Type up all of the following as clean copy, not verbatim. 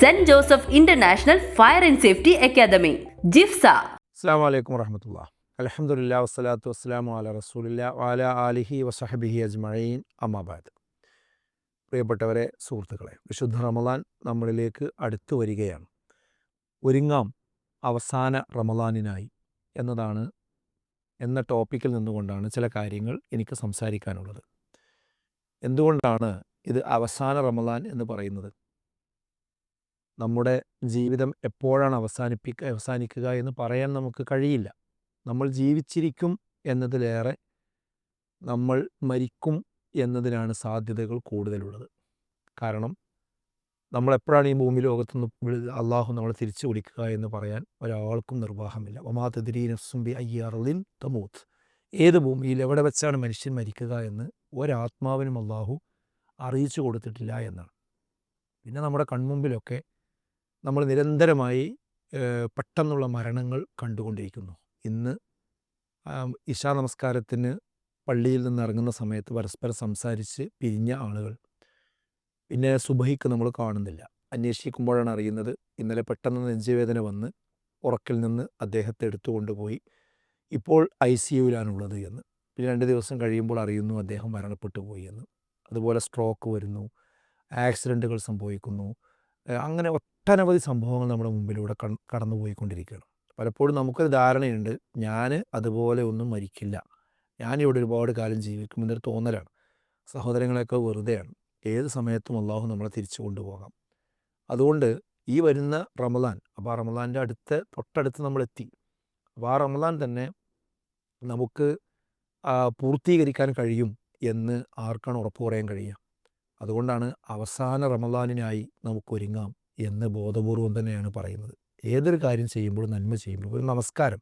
Saint Joseph international fire and safety academy Jifsa. അസ്സലാമു അലൈക്കും വറഹ്മത്തുള്ളാഹി. അൽഹംദുലില്ലാഹി വസ്സലാത്തു വസ്സലാമു അലാ റസൂലില്ലാഹി വഅലാ ആലിഹി വസഹബിഹി അജ്മഈൻ. അമ്മാ ബഅദ്. പ്രിയപ്പെട്ടവരെ, സുഹൃത്തുക്കളെ, വിശുദ്ധ റമളാൻ നമ്മളിലേക്ക് അടുത്തു വരികയാണ്. ഒരുങ്ങാം അവസാന റമളാനിനായി എന്ന ടോപ്പിക്കിൽ നിന്നുകൊണ്ടാണ് ചില കാര്യങ്ങൾ എനിക്ക് സംസാരിക്കാനുള്ളത്. എന്തുകൊണ്ടാണ് ഇത് അവസാന റമളാൻ എന്ന് പറയുന്നത്? നമ്മുടെ ജീവിതം എപ്പോഴാണ് അവസാനിക്കുക എന്ന് പറയാൻ നമുക്ക് കഴിയില്ല. നമ്മൾ ജീവിച്ചിരിക്കും എന്നതിലേറെ നമ്മൾ മരിക്കും എന്നതിനാണ് സാധ്യതകൾ കൂടുതലുള്ളത്. കാരണം നമ്മളെപ്പോഴാണ് ഈ ഭൂമി ലോകത്തുനിന്ന് അള്ളാഹു നമ്മളെ തിരിച്ചു വിളിക്കുക എന്ന് പറയാൻ ഒരാൾക്കും നിർവാഹമില്ല. വമാ തദ്രീ നഫ്സുൻ ബിഅയ്യി അർളിൻ തമൂത്ത്. ഏത് ഭൂമിയിൽ എവിടെ വെച്ചാണ് മനുഷ്യൻ മരിക്കുക എന്ന് ഒരാത്മാവിനും അള്ളാഹു അറിയിച്ചു കൊടുത്തിട്ടില്ല എന്നാണ്. പിന്നെ നമ്മുടെ കൺമുമ്പിലൊക്കെ നമ്മൾ നിരന്തരമായി പെട്ടെന്നുള്ള മരണങ്ങൾ കണ്ടുകൊണ്ടിരിക്കുന്നു. ഇന്ന് ഇശാ നമസ്കാരത്തിന് പള്ളിയിൽ നിന്ന് ഇറങ്ങുന്ന സമയത്ത് പരസ്പരം സംസാരിച്ച് പിരിഞ്ഞ ആളുകൾ പിന്നെ സുബഹിക്ക് നമ്മൾ കാണുന്നില്ല. അന്വേഷിക്കുമ്പോഴാണ് അറിയുന്നത് ഇന്നലെ പെട്ടെന്ന് നെഞ്ചുവേദന വന്ന് ഉറക്കിൽ നിന്ന് അദ്ദേഹത്തെ എടുത്തുകൊണ്ടുപോയി, ഇപ്പോൾ ICUവിലാണുള്ളത് എന്ന്. പിന്നെ 2 ദിവസം കഴിയുമ്പോൾ അറിയുന്നു അദ്ദേഹം മരണപ്പെട്ടു പോയി എന്ന്. അതുപോലെ സ്ട്രോക്ക് വരുന്നു, ആക്സിഡൻറ്റുകൾ സംഭവിക്കുന്നു. അങ്ങനെ ഒട്ടനവധി സംഭവങ്ങൾ നമ്മുടെ മുമ്പിലൂടെ കടന്നു പോയിക്കൊണ്ടിരിക്കുകയാണ്. പലപ്പോഴും നമുക്കൊരു ധാരണയുണ്ട്, ഞാൻ അതുപോലെ ഒന്നും മരിക്കില്ല, ഞാനിവിടെ ഒരുപാട് കാലം ജീവിക്കുമെന്നൊരു തോന്നലാണ്. സഹോദരങ്ങളെയൊക്കെ വെറുതെയാണ്. ഏത് സമയത്തും അള്ളാഹു നമ്മളെ തിരിച്ചു കൊണ്ടുപോകാം. അതുകൊണ്ട് ഈ വരുന്ന റമളാൻ, അപ്പോൾ ആ റമളാൻ്റെ തൊട്ടടുത്ത് നമ്മളെത്തി. അപ്പോൾ ആ റമളാൻ തന്നെ നമുക്ക് പൂർത്തീകരിക്കാൻ കഴിയും എന്ന് ആർക്കാണ് ഉറപ്പ് പറയാൻ കഴിയുക? അതുകൊണ്ടാണ് അവസാന റമളാനിനായി നമുക്കൊരുങ്ങാം എന്ന് ബോധപൂർവം തന്നെയാണ് പറയുന്നത്. ഏതൊരു കാര്യം ചെയ്യുമ്പോഴും, നന്മ ചെയ്യുമ്പോഴും, ഒരു നമസ്കാരം,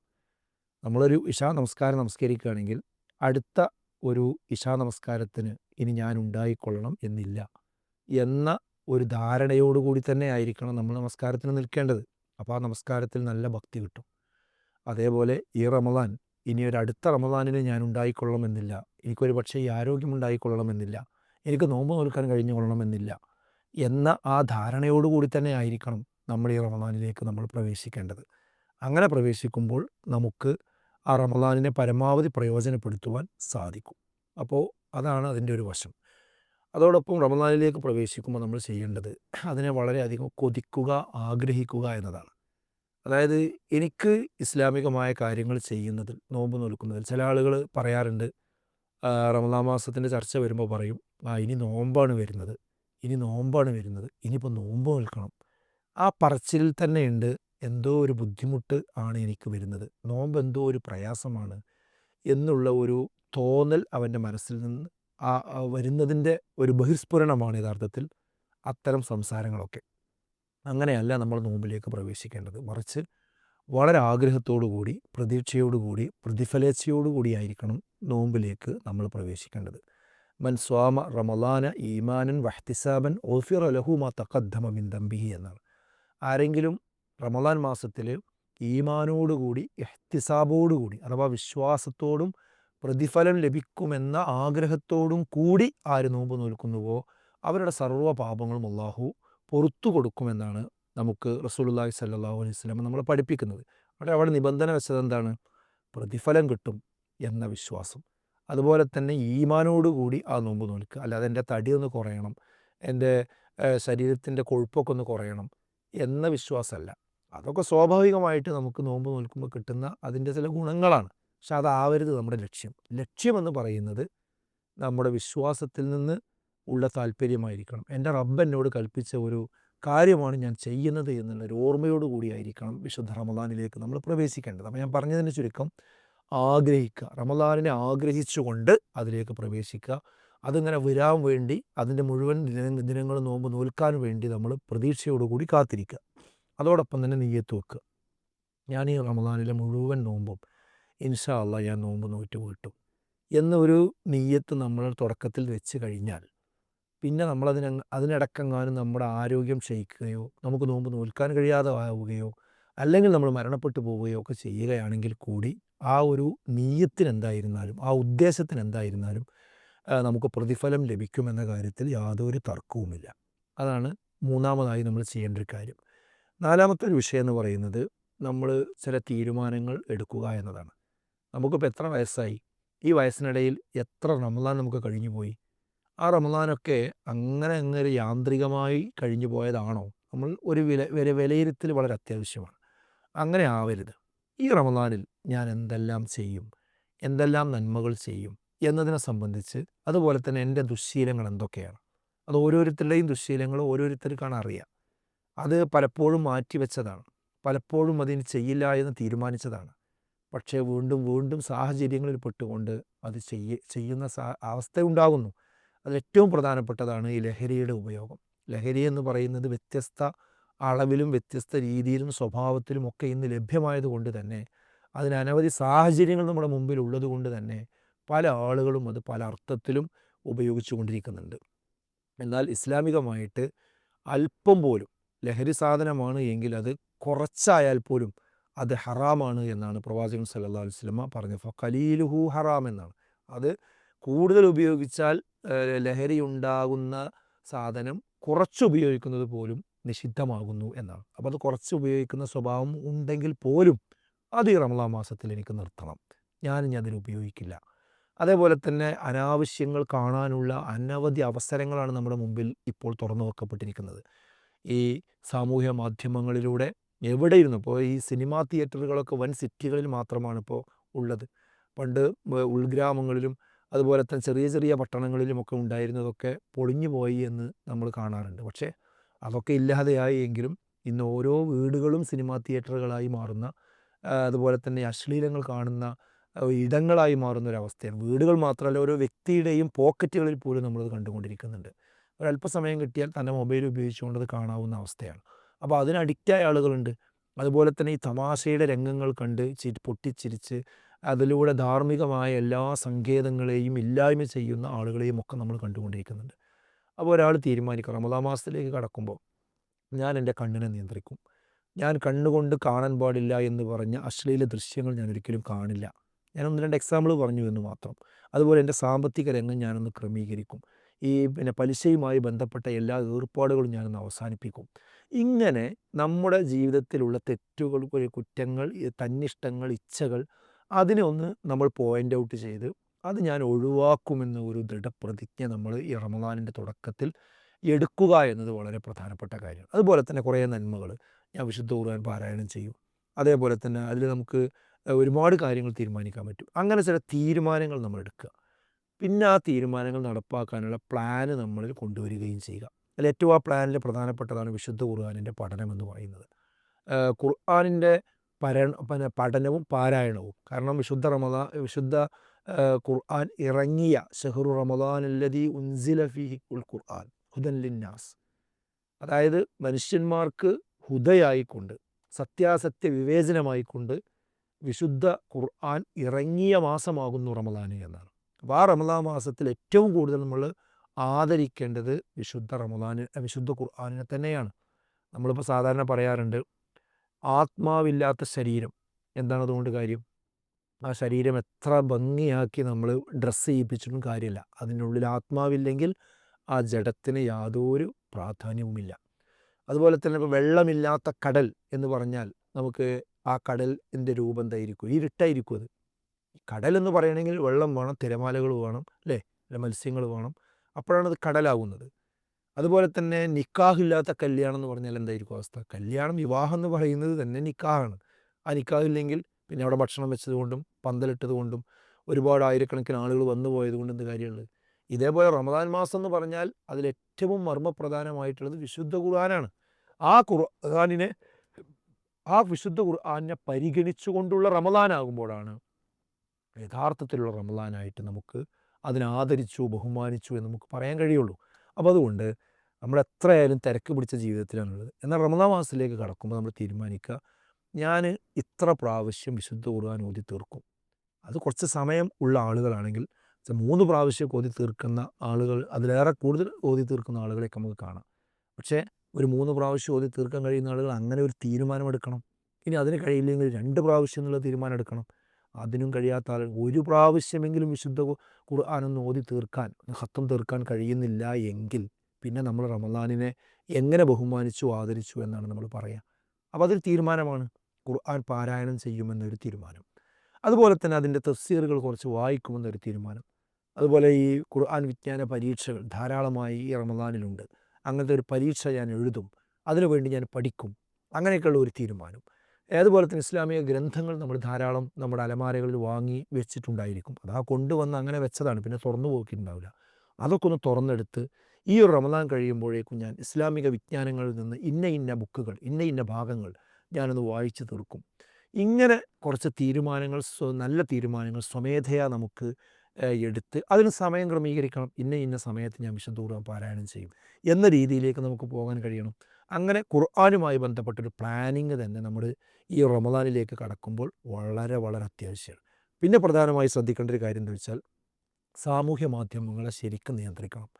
നമ്മളൊരു ഇശാ നമസ്കാരം നമസ്കരിക്കുകയാണെങ്കിൽ അടുത്ത ഒരു ഇശാ നമസ്കാരത്തിന് ഇനി ഞാൻ ഉണ്ടായിക്കൊള്ളണം എന്നില്ല എന്ന ഒരു ധാരണയോടുകൂടി തന്നെ ആയിരിക്കണം നമ്മൾ നമസ്കാരത്തിന് നിൽക്കേണ്ടത്. അപ്പോൾ ആ നമസ്കാരത്തിൽ നല്ല ഭക്തി കിട്ടും. അതേപോലെ ഈ റമളാൻ ഇനി ഒരു അടുത്ത റമളാനിന് ഞാൻ ഉണ്ടായിക്കൊള്ളണമെന്നില്ല, എനിക്കൊരു പക്ഷേ ഈ ആരോഗ്യം ഉണ്ടായിക്കൊള്ളണമെന്നില്ല, എനിക്ക് നോമ്പ് നോൽക്കാൻ കഴിഞ്ഞുകൊള്ളണമെന്നില്ല എന്ന ആ ധാരണയോടുകൂടി തന്നെ ആയിരിക്കണം നമ്മൾ ഈ റമളാനിലേക്ക് നമ്മൾ പ്രവേശിക്കേണ്ടത്. അങ്ങനെ പ്രവേശിക്കുമ്പോൾ നമുക്ക് ആ റമളാനിനെ പരമാവധി പ്രയോജനപ്പെടുത്തുവാൻ സാധിക്കും. അപ്പോൾ അതാണ് അതിൻ്റെ ഒരു വശം. അതോടൊപ്പം റമളാനിലേക്ക് പ്രവേശിക്കുമ്പോൾ നമ്മൾ ചെയ്യേണ്ടത് അതിനെ വളരെയധികം കൊതിക്കുക, ആഗ്രഹിക്കുക എന്നതാണ്. അതായത് എനിക്ക് ഇസ്ലാമികമായ കാര്യങ്ങൾ ചെയ്യുന്നതിൽ, നോമ്പ് നോൽക്കുന്നതിൽ, ചില ആളുകൾ പറയാറുണ്ട്, റമളാൻ മാസത്തിൻ്റെ ചർച്ച വരുമ്പോൾ പറയും, ഇനി നോമ്പാണ് വരുന്നത്, ഇനിയിപ്പോൾ നോമ്പ് നോൽക്കണം. ആ പറച്ചിലിൽ തന്നെയുണ്ട് എന്തോ ഒരു ബുദ്ധിമുട്ട് ആണ് എനിക്ക് വരുന്നത്, നോമ്പ് എന്തോ ഒരു പ്രയാസമാണ് എന്നുള്ള ഒരു തോന്നൽ അവൻ്റെ മനസ്സിൽ നിന്ന് വരുന്നതിൻ്റെ ഒരു ബഹിർസ്ഫുരണമാണ് യഥാർത്ഥത്തിൽ അത്തരം സംസാരങ്ങളൊക്കെ. അങ്ങനെയല്ല നമ്മൾ നോമ്പിലേക്ക് പ്രവേശിക്കേണ്ടത്. മറിച്ച് വളരെ ആഗ്രഹത്തോടുകൂടി, പ്രതീക്ഷയോടുകൂടി, പ്രതിഫലേച്ഛയോടുകൂടി ആയിരിക്കണം നോമ്പിലേക്ക് നമ്മൾ പ്രവേശിക്കേണ്ടത്. മൻ സ്വാമ റമളാന ഈമാനൻ വഹ്തിസാബൻ ഗുഫിറ ലഹു മാ തഖദ്ദമ മിൻ ദംബിഹി എന്നാണ്. ആരെങ്കിലും റമളാൻ മാസത്തിൽ ഈമാനോടുകൂടി, ഇഹ്തിസാബോടുകൂടി, അഥവാ വിശ്വാസത്തോടും പ്രതിഫലം ലഭിക്കുമെന്ന ആഗ്രഹത്തോടും കൂടി ആര് നോമ്പ് നോൽക്കുന്നുവോ അവരുടെ സർവ്വ പാപങ്ങളും അള്ളാഹു പുറത്തു കൊടുക്കുമെന്നാണ് നമുക്ക് റസൂലുള്ളാഹി സ്വല്ലല്ലാഹു അലൈഹി വസല്ലം നമ്മളെ പഠിപ്പിക്കുന്നത്. അവിടെ നിബന്ധന വെച്ചത് എന്താണ്? പ്രതിഫലം കിട്ടും എന്ന വിശ്വാസം. അതുപോലെ തന്നെ ഈമാനോടുകൂടി ആ നോമ്പ് നോൽക്കുക. അല്ലാതെ എൻ്റെ തടിയൊന്ന് കുറയണം, എൻ്റെ ശരീരത്തിൻ്റെ കൊഴുപ്പൊക്കെ ഒന്ന് കുറയണം എന്ന വിശ്വാസമല്ല. അതൊക്കെ സ്വാഭാവികമായിട്ട് നമുക്ക് നോമ്പ് നോൽക്കുമ്പോൾ കിട്ടുന്ന അതിൻ്റെ ചില ഗുണങ്ങളാണ്. പക്ഷെ അതാവരുത് നമ്മുടെ ലക്ഷ്യം. ലക്ഷ്യമെന്ന് പറയുന്നത് നമ്മുടെ വിശ്വാസത്തിൽ നിന്ന് ഉള്ള താല്പര്യമായിരിക്കണം. എൻ്റെ റബ്ബ് എന്നോട് കൽപ്പിച്ച ഒരു കാര്യമാണ് ഞാൻ ചെയ്യുന്നത് എന്നുള്ളൊരു ഓർമ്മയോടുകൂടിയായിരിക്കണം വിശുദ്ധ റമളാനിലേക്ക് നമ്മൾ പ്രവേശിക്കേണ്ടത്. അപ്പോൾ ഞാൻ പറഞ്ഞതിന് ചുരുക്കം, ആഗ്രഹിക്കുക, റമളാനിനെ ആഗ്രഹിച്ചുകൊണ്ട് അതിലേക്ക് പ്രവേശിക്കുക. അതിങ്ങനെ വരാൻ വേണ്ടി, അതിൻ്റെ മുഴുവൻ ദിനങ്ങളും നോമ്പ് നോൽക്കാൻ വേണ്ടി നമ്മൾ പ്രതീക്ഷയോടുകൂടി കാത്തിരിക്കുക. അതോടൊപ്പം തന്നെ നിയ്യത്ത് വെക്കുക, ഞാൻ ഈ റമളാനിലെ മുഴുവൻ നോമ്പും ഇൻഷാ അല്ലാഹ് ഞാൻ നോമ്പ് നോറ്റ് വീട്ടും എന്നൊരു നിയ്യത്ത് നമ്മൾ തുടക്കത്തിൽ വെച്ച് കഴിഞ്ഞാൽ പിന്നെ അതിനിടക്കെങ്ങാനും നമ്മുടെ ആരോഗ്യം ക്ഷയിക്കുകയോ, നമുക്ക് നോമ്പ് നോൽക്കാൻ കഴിയാതെ ആവുകയോ, അല്ലെങ്കിൽ നമ്മൾ മരണപ്പെട്ടു പോവുകയോ ഒക്കെ ചെയ്യുകയാണെങ്കിൽ കൂടി ആ ഒരു നിയ്യത്തിന് എന്തായിരുന്നാലും, ആ ഉദ്ദേശത്തിന് എന്തായിരുന്നാലും നമുക്ക് പ്രതിഫലം ലഭിക്കുമെന്ന കാര്യത്തിൽ യാതൊരു തർക്കവുമില്ല. അതാണ് മൂന്നാമതായി നമ്മൾ ചെയ്യേണ്ട ഒരു കാര്യം. നാലാമത്തെ ഒരു വിഷയം എന്ന് പറയുന്നത് നമ്മൾ ചില തീരുമാനങ്ങൾ എടുക്കുക എന്നതാണ്. നമുക്കിപ്പോൾ എത്ര വയസ്സായി? ഈ വയസ്സിനിടയിൽ എത്ര റമദാൻ നമുക്ക് കഴിഞ്ഞു പോയി? ആ റമദാനൊക്കെ അങ്ങനെ ഒരു യാന്ത്രികമായി കഴിഞ്ഞു പോയതാണോ? നമ്മൾ ഒരു വിലയിരുത്തൽ വളരെ അത്യാവശ്യമാണ്. അങ്ങനെ ആവരുത്. ഈ റമദാനിൽ ഞാൻ എന്തെല്ലാം ചെയ്യും, എന്തെല്ലാം നന്മകൾ ചെയ്യും എന്നതിനെ സംബന്ധിച്ച്, അതുപോലെ തന്നെ എൻ്റെ ദുശ്ശീലങ്ങൾ എന്തൊക്കെയാണ്, അത് ഓരോരുത്തരുടെയും ദുശ്ശീലങ്ങൾ ഓരോരുത്തർക്കാണ് അറിയുക. അത് പലപ്പോഴും മാറ്റിവെച്ചതാണ്, പലപ്പോഴും അതിന് ചെയ്യില്ല എന്ന് തീരുമാനിച്ചതാണ്. പക്ഷേ വീണ്ടും വീണ്ടും സാഹചര്യങ്ങളിൽ പെട്ടുകൊണ്ട് അത് ചെയ്യുന്ന അവസ്ഥ ഉണ്ടാകുന്നു. അതിലേറ്റവും പ്രധാനപ്പെട്ടതാണ് ഈ ലഹരിയുടെ ഉപയോഗം. ലഹരി എന്ന് പറയുന്നത് വ്യത്യസ്ത അളവിലും വ്യത്യസ്ത രീതിയിലും സ്വഭാവത്തിലും ഒക്കെ ഇന്ന് ലഭ്യമായതുകൊണ്ട് തന്നെ, അതിന് അനവധി സാഹചര്യങ്ങൾ നമ്മുടെ മുമ്പിൽ ഉള്ളത് കൊണ്ട് തന്നെ പല ആളുകളും അത് പല അർത്ഥത്തിലും ഉപയോഗിച്ചു കൊണ്ടിരിക്കുന്നുണ്ട്. എന്നാൽ ഇസ്ലാമികമായിട്ട് അല്പം പോലും ലഹരി സാധനമാണ് എങ്കിൽ അത് കുറച്ചായാൽ പോലും അത് ഹറാമാണ് എന്നാണ് പ്രവാചകൻ സല്ലല്ലാഹു അലൈഹി വസല്ലമ പറഞ്ഞത്. ഫഖലീലുഹു ഹറാം എന്നാണ്. അത് കൂടുതൽ ഉപയോഗിച്ചാൽ ലഹരി ഉണ്ടാകുന്ന സാധനം കുറച്ചുപയോഗിക്കുന്നത് പോലും നിഷിദ്ധമാകുന്നു എന്നാണ്. അപ്പോൾ അത് കുറച്ച് ഉപയോഗിക്കുന്ന സ്വഭാവം ഉണ്ടെങ്കിൽ പോലും അത് ഈ റമളാൻ മാസത്തിൽ എനിക്ക് നിർത്തണം, ഞാനിനി അതിൽ ഉപയോഗിക്കില്ല. അതേപോലെ തന്നെ അനാവശ്യങ്ങൾ കാണാനുള്ള അനവധി അവസരങ്ങളാണ് നമ്മുടെ മുമ്പിൽ ഇപ്പോൾ തുറന്നു വെക്കപ്പെട്ടിരിക്കുന്നത്. ഈ സാമൂഹ്യ മാധ്യമങ്ങളിലൂടെ എവിടെ ഇരുന്നു, ഇപ്പോൾ ഈ സിനിമാ തിയേറ്ററുകളൊക്കെ വൻ സിറ്റികളിൽ മാത്രമാണ് ഇപ്പോൾ ഉള്ളത്. പണ്ട് ഉൾഗ്രാമങ്ങളിലും അതുപോലെ തന്നെ ചെറിയ ചെറിയ പട്ടണങ്ങളിലുമൊക്കെ ഉണ്ടായിരുന്നതൊക്കെ പൊളിഞ്ഞു പോയി എന്ന് നമ്മൾ കാണാറുണ്ട്. പക്ഷേ അതൊക്കെ ഇല്ലാതെയായി എങ്കിലും ഇന്ന് ഓരോ വീടുകളും സിനിമാ തിയേറ്ററുകളായി മാറുന്ന, അതുപോലെ തന്നെ അശ്ലീലങ്ങൾ കാണുന്ന ഇടങ്ങളായി മാറുന്ന ഒരവസ്ഥയാണ്. വീടുകൾ മാത്രമല്ല, ഓരോ വ്യക്തിയുടെയും പോക്കറ്റുകളിൽ പോലും നമ്മളത് കണ്ടുകൊണ്ടിരിക്കുന്നുണ്ട്. ഒരല്പസമയം കിട്ടിയാൽ തൻ്റെ മൊബൈൽ ഉപയോഗിച്ചുകൊണ്ട് അത് കാണാവുന്ന അവസ്ഥയാണ്. അപ്പോൾ അതിന് അഡിക്റ്റായ ആളുകളുണ്ട്. അതുപോലെ തന്നെ ഈ തമാശയുടെ രംഗങ്ങൾ കണ്ട് പൊട്ടിച്ചിരിച്ച് അതിലൂടെ ധാർമ്മികമായ എല്ലാ സങ്കേതങ്ങളെയും ഇല്ലായ്മ ചെയ്യുന്ന ആളുകളെയും ഒക്കെ നമ്മൾ കണ്ടുകൊണ്ടിരിക്കുന്നുണ്ട്. അപ്പോൾ ഒരാൾ തീരുമാനിക്കും, റമദാൻ മാസത്തിലേക്ക് കടക്കുമ്പോൾ ഞാൻ എൻ്റെ കണ്ണിനെ നിയന്ത്രിക്കും, ഞാൻ കണ്ണുകൊണ്ട് കാണാൻ പാടില്ല എന്ന് പറഞ്ഞ അശ്ലീല ദൃശ്യങ്ങൾ ഞാൻ ഒരിക്കലും കാണില്ല. ഞാൻ 1-2 എക്സാമ്പിൾ പറഞ്ഞു എന്ന് മാത്രം. അതുപോലെ എൻ്റെ സാമ്പത്തിക രംഗം ഞാനൊന്ന് ക്രമീകരിക്കും. ഈ പലിശയുമായി ബന്ധപ്പെട്ട എല്ലാ ഏർപ്പാടുകളും ഞാനൊന്ന് അവസാനിപ്പിക്കും. ഇങ്ങനെ നമ്മുടെ ജീവിതത്തിലുള്ള തെറ്റുകൾ, കുറ്റങ്ങൾ, തന്നിഷ്ടങ്ങൾ, ഇച്ഛകൾ, അതിനെ ഒന്ന് നമ്മൾ പോയിൻ്റ് ഔട്ട് ചെയ്ത് അത് ഞാൻ ഒഴിവാക്കുമെന്ന ഒരു ദൃഢപ്രതിജ്ഞ നമ്മൾ ഈ റമദാനിൻ്റെ തുടക്കത്തിൽ എടുക്കുക എന്നത് വളരെ പ്രധാനപ്പെട്ട കാര്യമാണ്. അതുപോലെ തന്നെ കുറേ നന്മകൾ, ഞാൻ വിശുദ്ധ ഖുർആൻ പാരായണം ചെയ്യും. അതേപോലെ തന്നെ അതിൽ നമുക്ക് ഒരുപാട് കാര്യങ്ങൾ തീരുമാനിക്കാൻ പറ്റും. അങ്ങനെ ചില തീരുമാനങ്ങൾ നമ്മൾ എടുക്കുക. പിന്നെ ആ തീരുമാനങ്ങൾ നടപ്പാക്കാനുള്ള പ്ലാന് നമ്മളിൽ കൊണ്ടുവരികയും ചെയ്യുക. അതിൽ ഏറ്റവും ആ പ്ലാനിൽ പ്രധാനപ്പെട്ടതാണ് വിശുദ്ധ ഖുർആനിൻ്റെ പഠനം എന്ന് പറയുന്നത്. ഖുർആനിൻ്റെ പഠനവും പാരായണവും. കാരണം വിശുദ്ധ ഖുർആൻ ഇറങ്ങിയ ഷഹ്റു റമദാൻ അല്ലദീ ഉൻസില ഫീഹി ഖുർആൻ ഹുദൻ ലിന്നാസ്, അതായത് മനുഷ്യന്മാർക്ക് ഹുദയായിക്കൊണ്ട്, സത്യാസത്യ വിവേചനമായിക്കൊണ്ട് വിശുദ്ധ ഖുർആൻ ഇറങ്ങിയ മാസമാകുന്നു റമദാൻ എന്നാണ്. അപ്പോൾ ആ റമദാൻ മാസത്തിൽ ഏറ്റവും കൂടുതൽ നമ്മൾ ആദരിക്കേണ്ടത് വിശുദ്ധ ഖുർആനിനെ തന്നെയാണ്. നമ്മളിപ്പോൾ സാധാരണ പറയാറുണ്ട്, ആത്മാവില്ലാത്ത ശരീരം. എന്താണ് അതുകൊണ്ട് കാര്യം? ആ ശരീരം എത്ര ഭംഗിയാക്കി നമ്മൾ ഡ്രസ്സ് ചെയ്യിപ്പിച്ചിട്ടും കാര്യമില്ല, അതിനുള്ളിൽ ആത്മാവില്ലെങ്കിൽ ആ ജഡത്തിന് യാതൊരു പ്രാധാന്യവുമില്ല. അതുപോലെ തന്നെ ഇപ്പോൾ വെള്ളമില്ലാത്ത കടൽ എന്ന് പറഞ്ഞാൽ നമുക്ക് ആ കടലിൻ്റെ രൂപം എന്തായിരിക്കും? ഇരുട്ടായിരിക്കും. അത് കടൽ എന്ന് പറയണമെങ്കിൽ വെള്ളം വേണം, തിരമാലകൾ വേണം, അല്ലേ, മത്സ്യങ്ങൾ വേണം, അപ്പോഴാണ് അത് കടലാകുന്നത്. അതുപോലെ തന്നെ നിക്കാഹില്ലാത്ത കല്യാണം എന്ന് പറഞ്ഞാൽ എന്തായിരിക്കും അവസ്ഥ? കല്യാണം, വിവാഹം എന്ന് പറയുന്നത് തന്നെ നിക്കാഹാണ്. ആ നിക്കാഹില്ലെങ്കിൽ പിന്നെ അവിടെ ഭക്ഷണം വെച്ചതുകൊണ്ടും പന്തലിട്ടത് കൊണ്ടും ഒരുപാട് ആയിരക്കണക്കിന് ആളുകൾ വന്നു പോയത് കൊണ്ട് എന്ത് കാര്യമുള്ളത്? ഇതേപോലെ റമദാൻ മാസം എന്ന് പറഞ്ഞാൽ അതിലേറ്റവും മർമ്മപ്രധാനമായിട്ടുള്ളത് വിശുദ്ധ ഖുർആനാണ്. ആ വിശുദ്ധ ഖുർആനെ പരിഗണിച്ചുകൊണ്ടുള്ള റമദാനാകുമ്പോഴാണ് യഥാർത്ഥത്തിലുള്ള റമദാനായിട്ട് നമുക്ക് അതിനെ ആദരിച്ചു, ബഹുമാനിച്ചു എന്ന് നമുക്ക് പറയാൻ കഴിയുള്ളൂ. അപ്പോൾ അതുകൊണ്ട് നമ്മൾ എത്രയായാലും തിരക്ക് പിടിച്ച ജീവിതത്തിലാണുള്ളത്. എന്നാൽ റമദാൻ മാസത്തിലേക്ക് കടക്കുമ്പോൾ നമ്മൾ തീരുമാനിക്കുക, ഞാൻ ഇത്ര പ്രാവശ്യം വിശുദ്ധ ഖുർആൻ ഓതി തീർക്കും. അത് കുറച്ച് സമയം ഉള്ള ആളുകളാണെങ്കിൽ 3 പ്രാവശ്യം ഓതി തീർക്കുന്ന ആളുകൾ, അതിലേറെ കൂടുതൽ ഓതി തീർക്കുന്ന ആളുകളെയൊക്കെ നമുക്ക് കാണാം. പക്ഷേ ഒരു 3 പ്രാവശ്യം ഓതി തീർക്കാൻ കഴിയുന്ന ആളുകൾ അങ്ങനെ ഒരു തീരുമാനമെടുക്കണം. ഇനി അതിന് കഴിയില്ലെങ്കിൽ 2 പ്രാവശ്യം എന്നുള്ള തീരുമാനം എടുക്കണം. അതിനും കഴിയാത്ത ആളുകൾ 1 പ്രാവശ്യമെങ്കിലും വിശുദ്ധ ഖുർആനൊന്ന് ഓതി തീർക്കാൻ, ഖത്തം തീർക്കാൻ കഴിയുന്നില്ല എങ്കിൽ പിന്നെ നമ്മൾ റമദാനിനെ എങ്ങനെ ബഹുമാനിച്ചു ആദരിച്ചു എന്നാണ് നമ്മൾ പറയുക. അപ്പോൾ അതൊരു തീരുമാനമാണ്. ഖുർആൻ പാരായണം ചെയ്യുമെന്നൊരു തീരുമാനം. അതുപോലെ തന്നെ അതിൻ്റെ തഫ്സീറുകൾ കുറച്ച് വായിക്കുമെന്നൊരു തീരുമാനം. അതുപോലെ ഈ ഖുർആൻ വിജ്ഞാന പരീക്ഷകൾ ധാരാളമായി ഈ റമദാനിലുണ്ട്. അങ്ങനത്തെ ഒരു പരീക്ഷ ഞാൻ എഴുതും, അതിനുവേണ്ടി ഞാൻ പഠിക്കും, അങ്ങനെയൊക്കെയുള്ള ഒരു തീരുമാനം. അതുപോലെ തന്നെ ഇസ്ലാമിക ഗ്രന്ഥങ്ങൾ നമ്മൾ ധാരാളം നമ്മുടെ അലമാരകളിൽ വാങ്ങി വെച്ചിട്ടുണ്ടായിരിക്കും. അതാ കൊണ്ടുവന്ന് അങ്ങനെ വെച്ചതാണ്, പിന്നെ തുറന്നു പോക്കിയിട്ടുണ്ടാവില്ല. അതൊക്കെ ഒന്ന് തുറന്നെടുത്ത് ഈ ഒരു റമദാൻ കഴിയുമ്പോഴേക്കും ഞാൻ ഇസ്ലാമിക വിജ്ഞാനങ്ങളിൽ നിന്ന് ഇന്ന ഇന്ന ബുക്കുകൾ, ഇന്ന ഇന്ന ഭാഗങ്ങൾ ഞാനൊന്ന് വായിച്ചു തീർക്കും. ഇങ്ങനെ കുറച്ച് തീരുമാനങ്ങൾ, നല്ല തീരുമാനങ്ങൾ സ്വമേധയാ നമുക്ക് എടുത്ത് അതിന് സമയം ക്രമീകരിക്കണം. ഇന്ന ഇന്ന സമയത്ത് ഞാൻ വിശുദ്ധ ഖുർആൻ പാരായണം ചെയ്യും എന്ന രീതിയിലേക്ക് നമുക്ക് പോകാൻ കഴിയണം. അങ്ങനെ ഖുർആനുമായി ബന്ധപ്പെട്ടൊരു പ്ലാനിങ് തന്നെ നമ്മൾ ഈ റമദാനിലേക്ക് കടക്കുമ്പോൾ വളരെ വളരെ അത്യാവശ്യമാണ്. പിന്നെ പ്രധാനമായി ശ്രദ്ധിക്കേണ്ട ഒരു കാര്യം എന്താ വെച്ചാൽ, സാമൂഹ്യ മാധ്യമങ്ങളെ ശരിക്കും നിയന്ത്രിക്കണം.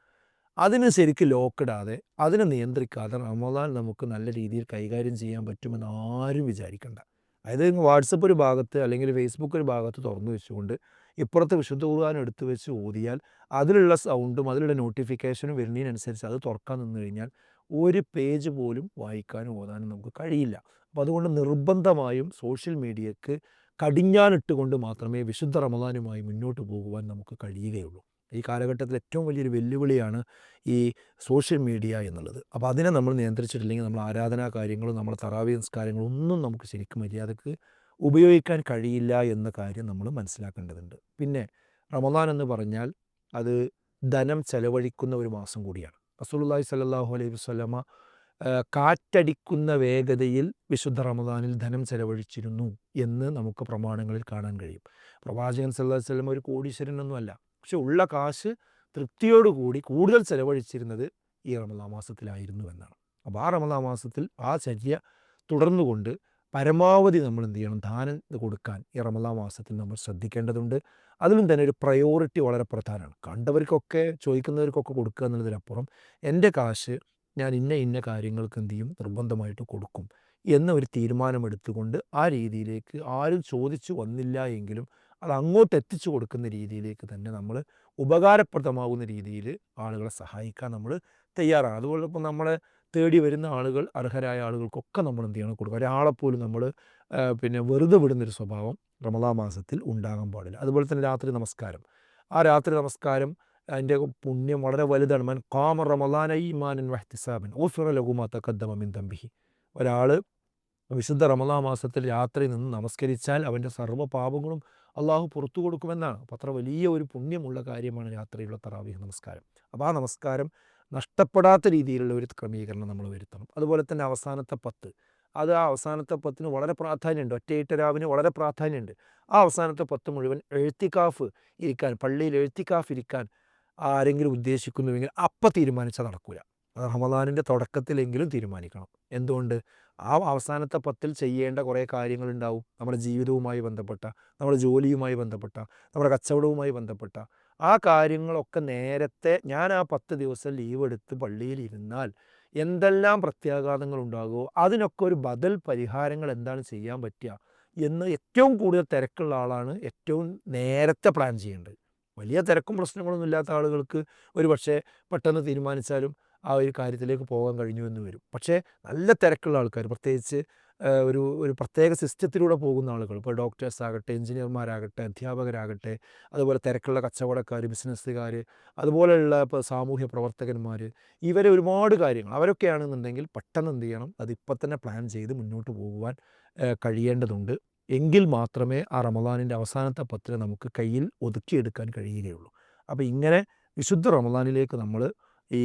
അതിന് ശരിക്കും ലോക്കിടാതെ, അതിനെ നിയന്ത്രിക്കാതെ റമദാൻ നമുക്ക് നല്ല രീതിയിൽ കൈകാര്യം ചെയ്യാൻ പറ്റുമെന്ന് ആരും വിചാരിക്കണ്ട. അതായത് വാട്സപ്പ് ഒരു ഭാഗത്ത് അല്ലെങ്കിൽ ഫേസ്ബുക്ക് ഒരു ഭാഗത്ത് തുറന്നു വെച്ചുകൊണ്ട് ഇപ്പുറത്ത് വിശുദ്ധ ഖുർആൻ എടുത്തു വെച്ച് ഓതിയാൽ അതിലുള്ള സൗണ്ടും അതിലുള്ള നോട്ടിഫിക്കേഷനും വരുന്നതിനനുസരിച്ച് അത് തുറക്കാൻ നിന്ന് കഴിഞ്ഞാൽ ഒരു പേജ് പോലും വായിക്കാനും ഓതാനും നമുക്ക് കഴിയില്ല. അപ്പോൾ അതുകൊണ്ട് നിർബന്ധമായും സോഷ്യൽ മീഡിയക്ക് കടിഞ്ഞാണിട്ടുകൊണ്ട് മാത്രമേ വിശുദ്ധ റമദാനുമായി മുന്നോട്ട് പോകുവാൻ നമുക്ക് കഴിയുകയുള്ളൂ. ഈ കാലഘട്ടത്തിൽ ഏറ്റവും വലിയൊരു വെല്ലുവിളിയാണ് ഈ സോഷ്യൽ മീഡിയ എന്നുള്ളത്. അപ്പോൾ അതിനെ നമ്മൾ നിയന്ത്രിച്ചിട്ടില്ലെങ്കിൽ നമ്മൾ ആരാധനാ കാര്യങ്ങളും നമ്മുടെ തറാവീഹ് നിസ്കാരങ്ങളും ഒന്നും നമുക്ക് ശരിക്കും മര്യാദക്ക് ഉപയോഗിക്കാൻ കഴിയില്ല എന്ന കാര്യം നമ്മൾ മനസ്സിലാക്കേണ്ടതുണ്ട്. പിന്നെ റമദാൻ എന്ന് പറഞ്ഞാൽ അത് ധനം ചെലവഴിക്കുന്ന ഒരു മാസം കൂടിയാണ്. റസൂലുള്ളാഹി സ്വല്ലല്ലാഹു അലൈഹി വസല്ലമ കാറ്റടിക്കുന്ന വേഗതയിൽ വിശുദ്ധ റമദാനിൽ ധനം ചെലവഴിച്ചിരുന്നു എന്ന് നമുക്ക് പ്രമാണങ്ങളിൽ കാണാൻ കഴിയും. പ്രവാചകൻ സല്ലല്ലാഹു അലൈഹി വസല്ലമ ഒരു കോടീശ്വരനൊന്നുമല്ല, പക്ഷെ ഉള്ള കാശ് തൃപ്തിയോടുകൂടി കൂടുതൽ ചെലവഴിച്ചിരുന്നത് ഈ റമദാൻ മാസത്തിലായിരുന്നു എന്നാണ്. അപ്പോൾ ആ റമദാൻ മാസത്തിൽ ആ ചര്യ തുടർന്നുകൊണ്ട് പരമാവധി നമ്മൾ എന്ത് ചെയ്യണം, ദാനം കൊടുക്കാൻ ഈ റമദാൻ മാസത്തിൽ നമ്മൾ ശ്രദ്ധിക്കേണ്ടതുണ്ട്. അതിലും തന്നെ ഒരു പ്രയോറിറ്റി വളരെ പ്രധാനമാണ്. കണ്ടവർക്കൊക്കെ ചോദിക്കുന്നവർക്കൊക്കെ കൊടുക്കുക എന്നുള്ളതിനപ്പുറം എൻ്റെ കാശ് ഞാൻ ഇന്ന ഇന്ന കാര്യങ്ങൾക്ക് എന്ത് ചെയ്യും, നിർബന്ധമായിട്ട് കൊടുക്കും എന്ന ഒരു തീരുമാനമെടുത്തുകൊണ്ട് ആ രീതിയിലേക്ക് ആരും ചോദിച്ചു വന്നില്ല എങ്കിലും അത് അങ്ങോട്ട് എത്തിച്ചു കൊടുക്കുന്ന രീതിയിലേക്ക് തന്നെ നമ്മൾ ഉപകാരപ്രദമാകുന്ന രീതിയിൽ ആളുകളെ സഹായിക്കാൻ നമ്മൾ തയ്യാറാണ്. അതുപോലെ ഇപ്പോൾ നമ്മളെ തേടി വരുന്ന ആളുകൾ, അർഹരായ ആളുകൾക്കൊക്കെ നമ്മൾ എന്ത് ചെയ്യണം, കൊടുക്കുക. ഒരാളെപ്പോലും നമ്മൾ പിന്നെ വെറുതെ വിടുന്നൊരു സ്വഭാവം റമദാൻ മാസത്തിൽ ഉണ്ടാകാൻ പാടില്ല. അതുപോലെ തന്നെ രാത്രി നമസ്കാരം, ആ രാത്രി നമസ്കാരം അതിൻ്റെ പുണ്യം വളരെ വലുതാണ്. മൻ ഖാമ റമദാന ഈമാനൻ വഹ്തിസാബൻ ഗുഫിറ ലഹു മാ തഖദ്ദമ മിൻ ദംബിഹി. ഒരാൾ വിശുദ്ധ റമദാൻ മാസത്തിൽ രാത്രി നിന്ന് നമസ്കരിച്ചാൽ അവൻ്റെ സർവ്വ പാപങ്ങളും അള്ളാഹു പുറത്തു കൊടുക്കുമെന്നാണ്. അപ്പോൾ അത്ര വലിയ ഒരു പുണ്യമുള്ള കാര്യമാണ് രാത്രിയുള്ള തറാവീഹ് നമസ്കാരം. അപ്പോൾ ആ നമസ്കാരം നഷ്ടപ്പെടാത്ത രീതിയിലുള്ള ഒരു ക്രമീകരണം നമ്മൾ വരുത്തണം. അതുപോലെ തന്നെ അവസാനത്തെ 10, അത് ആ അവസാനത്തെ 10ന് വളരെ പ്രാധാന്യമുണ്ട്. ഒറ്റയിട്ട രാവിന് വളരെ പ്രാധാന്യമുണ്ട്. ആ അവസാനത്തെ 10 മുഴുവൻ എഴുത്തിക്കാഫ് ഇരിക്കാൻ, പള്ളിയിൽ എഴുത്തിക്കാഫ് ഇരിക്കാൻ ആരെങ്കിലും ഉദ്ദേശിക്കുന്നുവെങ്കിൽ അപ്പം തീരുമാനിച്ചാൽ നടക്കില്ല. അത് റമദാനിൻ്റെ തുടക്കത്തിലെങ്കിലും തീരുമാനിക്കണം. എന്തുകൊണ്ട്? ആ അവസാനത്തെ 10ൽ ചെയ്യേണ്ട കുറേ കാര്യങ്ങളുണ്ടാവും. നമ്മുടെ ജീവിതവുമായി ബന്ധപ്പെട്ട, നമ്മുടെ ജോലിയുമായി ബന്ധപ്പെട്ട, നമ്മുടെ കച്ചവടവുമായി ബന്ധപ്പെട്ട ആ കാര്യങ്ങളൊക്കെ നേരത്തെ ഞാൻ ആ 10 ദിവസം ലീവ് എടുത്ത് പള്ളിയിൽ ഇരുന്നാൽ എന്തെല്ലാം പ്രത്യാഘാതങ്ങൾ ഉണ്ടാകുമോ അതിനൊക്കെ ഒരു ബദൽ പരിഹാരങ്ങൾ എന്താണ് ചെയ്യാൻ പറ്റുക എന്ന് ഏറ്റവും കൂടുതൽ തിരക്കുള്ള ആളാണ് ഏറ്റവും നേരത്തെ പ്ലാൻ ചെയ്യേണ്ടത്. വലിയ തിരക്കും പ്രശ്നങ്ങളൊന്നും ഇല്ലാത്ത ആളുകൾക്ക് ഒരു പക്ഷേ പെട്ടെന്ന് തീരുമാനിച്ചാലും ആ ഒരു കാര്യത്തിലേക്ക് പോകാൻ കഴിഞ്ഞു എന്ന് വരും. പക്ഷേ നല്ല തിരക്കുള്ള ആൾക്കാർ, പ്രത്യേകിച്ച് ഒരു ഒരു പ്രത്യേക സിസ്റ്റത്തിലൂടെ പോകുന്ന ആളുകൾ, ഇപ്പോൾ ഡോക്ടേഴ്സ് ആകട്ടെ, എഞ്ചിനീയർമാരാകട്ടെ, അധ്യാപകരാകട്ടെ, അതുപോലെ തിരക്കുള്ള കച്ചവടക്കാർ, ബിസിനസ്സുകാർ, അതുപോലെയുള്ള ഇപ്പോൾ സാമൂഹ്യ പ്രവർത്തകന്മാർ, ഇവരെ ഒരുപാട് കാര്യങ്ങൾ അവരൊക്കെയാണെന്നുണ്ടെങ്കിൽ പെട്ടെന്ന് എന്ത് ചെയ്യണം, അത് ഇപ്പം തന്നെ പ്ലാൻ ചെയ്ത് മുന്നോട്ട് പോകുവാൻ കഴിയേണ്ടതുണ്ട്. എങ്കിൽ മാത്രമേ ആ റമദാനിൻ്റെ അവസാനത്തെ 10 നമുക്ക് കയ്യിൽ ഒതുക്കിയെടുക്കാൻ കഴിയുകയുള്ളൂ. അപ്പോൾ ഇങ്ങനെ വിശുദ്ധ റമദാനിലേക്ക് നമ്മൾ ഈ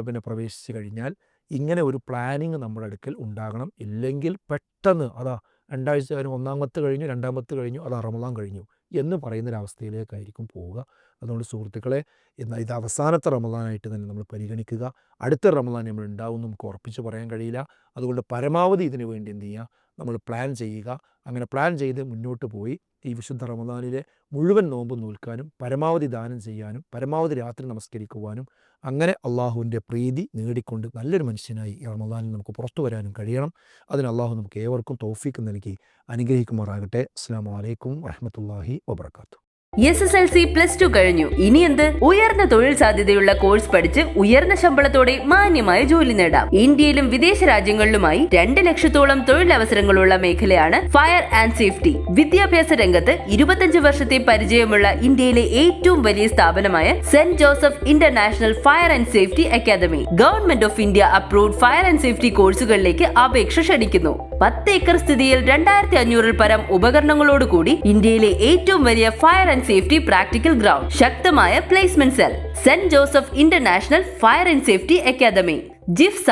പിന്നെ പ്രവേശിച്ച് കഴിഞ്ഞാൽ ഇങ്ങനെ ഒരു പ്ലാനിങ് നമ്മുടെ അടുക്കൽ ഉണ്ടാകണം. ഇല്ലെങ്കിൽ പെട്ടെന്ന് അതാ 2 ആഴ്ച കഴിഞ്ഞു, 1-ാമത്തെ കഴിഞ്ഞു, 2-ാമത്തെ കഴിഞ്ഞു, അതാ റമദാൻ കഴിഞ്ഞു എന്ന് പറയുന്നൊരവസ്ഥയിലേക്കായിരിക്കും പോവുക. അതുകൊണ്ട് സുഹൃത്തുക്കളെ, എന്നാൽ ഇത് അവസാനത്തെ റമദാനായിട്ട് തന്നെ നമ്മൾ പരിഗണിക്കുക. അടുത്ത റമദാൻ നമ്മൾ ഉണ്ടാവും നമുക്ക് ഉറപ്പിച്ച് പറയാൻ കഴിയില്ല. അതുകൊണ്ട് പരമാവധി ഇതിനു വേണ്ടി എന്ത് ചെയ്യുക, നമ്മൾ പ്ലാൻ ചെയ്യുക. അങ്ങനെ പ്ലാൻ ചെയ്ത് മുന്നോട്ട് പോയി ഈ വിശുദ്ധ റമദാനിലെ മുഴുവൻ നോമ്പ് നോൽക്കാനും പരമാവധി ദാനം ചെയ്യാനും പരമാവധി രാത്രി നമസ്കരിക്കുവാനും അങ്ങനെ അള്ളാഹുവിൻ്റെ പ്രീതി നേടിക്കൊണ്ട് നല്ലൊരു മനുഷ്യനായി ഈ റമദാനിൽ നമുക്ക് പുറത്തു വരാനും കഴിയണം. അതിന് അള്ളാഹു നമുക്ക് ഏവർക്കും തൗഫീക്ക് നൽകി അനുഗ്രഹിക്കുമാറാകട്ടെ. അസ്സലാമു അലൈക്കും വറഹ്മത്തുള്ളാഹി വബറകാതുഹു. SSLC +2 കഴിഞ്ഞു. ഇനി എന്ത്? ഉയർന്ന തൊഴിൽ സാധ്യതയുള്ള കോഴ്സ് പഠിച്ച് ഉയർന്ന ശമ്പളത്തോടെ മാന്യമായ ജോലി നേടാം. ഇന്ത്യയിലും വിദേശ രാജ്യങ്ങളിലുമായി 2 ലക്ഷത്തോളം തൊഴിലവസരങ്ങളുള്ള മേഖലയാണ് ഫയർ ആൻഡ് സേഫ്റ്റി. വിദ്യാഭ്യാസ രംഗത്ത് 25 വർഷത്തെ പരിചയമുള്ള ഇന്ത്യയിലെ ഏറ്റവും വലിയ സ്ഥാപനമായ Saint Joseph international fire and safety academy government of India approved fire and safety കോഴ്സുകളിലേക്ക് അപേക്ഷ ക്ഷണിക്കുന്നു. 10 ഏക്കർ സ്ഥിതിയിൽ 2500 പരം ഉപകരണങ്ങളോടുകൂടി ഇന്ത്യയിലെ ഏറ്റവും വലിയ fire and safety practical ground, ശക്തമായ placement cell, Saint Joseph international fire and safety academy, ജിഫ്സ.